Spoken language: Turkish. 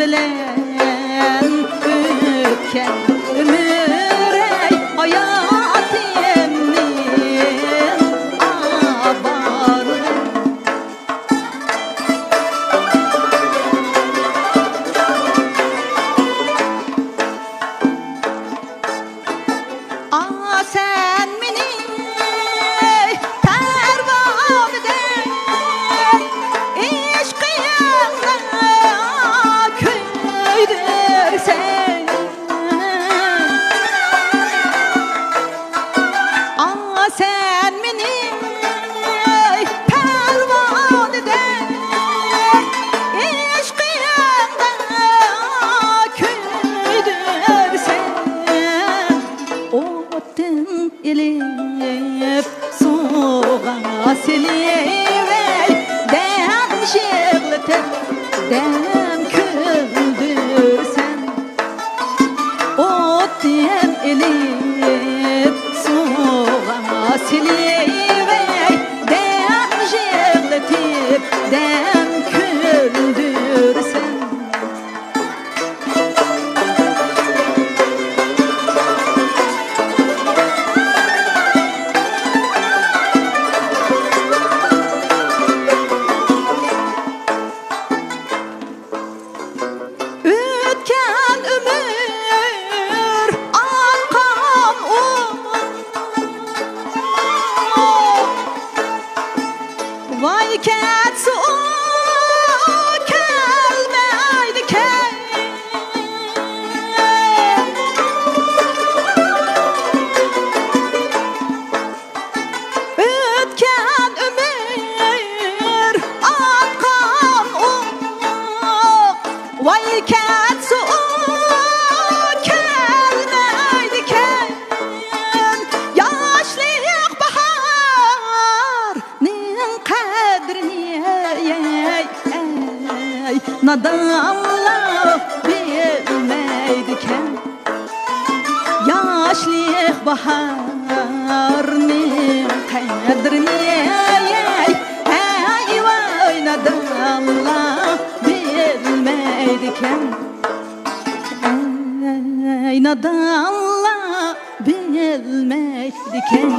bilen ötken ömür ey hayat emnin abarı sen meni pervan eden işkıyanda köydürsen sen meni pervan eden işkıyanda köydürsen otun elip soğuğa silivey dem şıglıtır dem küldürsen otun elip soğuğa silivey dem şıglıtır dem küldürsen ötken ömür akan vay ketsi o kelmeydi kel ötken ömür akan vay ketsi o kelmeydi kel yaşlıyıq baharının kadrini ey nadanlar bilmeydiken yaşlıyıq baharının kadrini ey vay nadanlar bilmeydiken ey nadanlar bilmeydiken